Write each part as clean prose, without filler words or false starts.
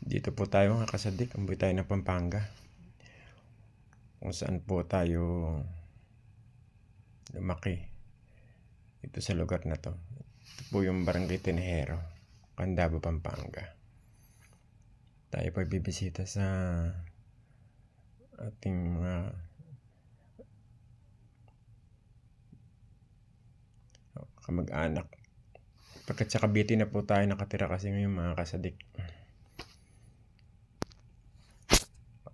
Dito po tayo mga kasadik, umuwi tayo ng Pampanga. Kung saan po tayo lumaki. Ito sa lugar na to. Ito po yung Barangay Tinejero, Candabo, Pampanga. Tayo po bibisita sa ating mga kamag-anak. Pagkat sa Cavite na po tayo nakatira kasi ngayon mga kasadik.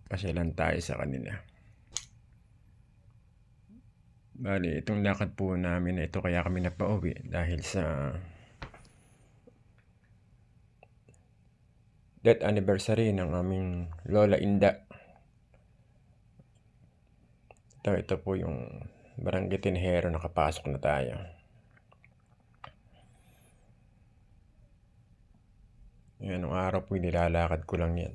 Pasyalan tayo sa kanila. Bali, itong lakad po namin na ito kaya kami napauwi dahil sa death anniversary ng aming Lola Inda. Ito po yung Barangay Tinejero, nakapasok na tayo. Yan, nung araw po nilalakad ko lang yan.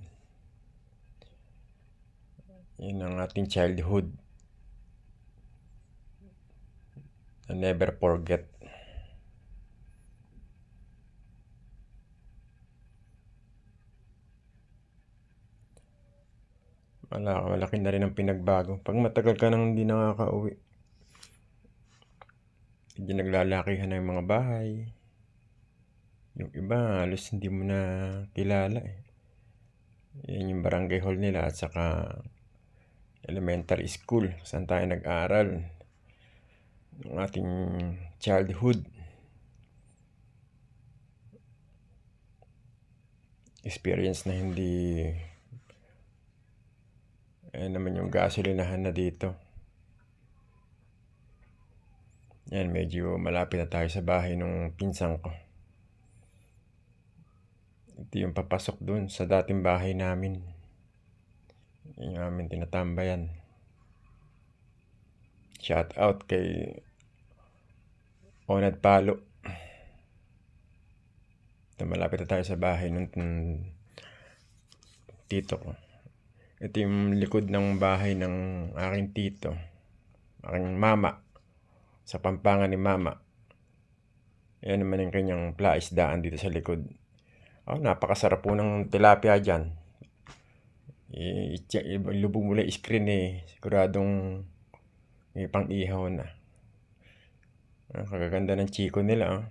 Yan ang ating childhood. I never forget. Malaki na rin ang pinagbago. Pag matagal ka nang hindi nakaka-uwi, hindi naglalakihan na yung mga bahay. Yung iba, halos hindi mo na kilala eh. Yan yung barangay hall nila at saka elementary school saan tayo nag-aral. Yung ating childhood. Experience na hindi naman yung gasolinahan na dito. Yan, medyo malapit na tayo sa bahay ng pinsan ko. Ito yung papasok dun sa dating bahay namin. Yung amin tinatambayan. Shout out kay Onad Palo. Ito, malapit na tayo sa bahay ng tito ko. Ito yung likod ng bahay ng aking tito. Aking mama. Sa Pampanga ni mama. Yan naman yung kanyang plaisdaan dito sa likod. Napakasarap po ng tilapia dyan. Ilubog mo lang screen eh. Siguradong may pang-ihaw na. Kagaganda ng chiko nila.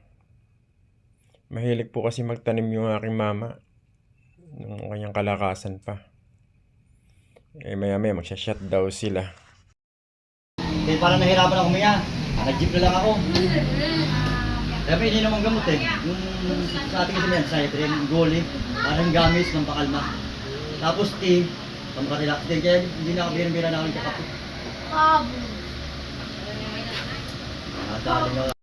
Mahilig po kasi magtanim yung aking mama. Nung kanyang kalakasan pa. Maya magsha-shut daw sila. Parang nahirapan ako huminga. Nag-jeep na lang ako. Sabi, hindi naman gamot eh. Yung sa ating kasi may anxiety, goli, parang gamis, pampakalma. Tapos tea, pampaka-relax din. Kaya hindi na kabirang-bira na ako yung kakapi. Nakadaling ako.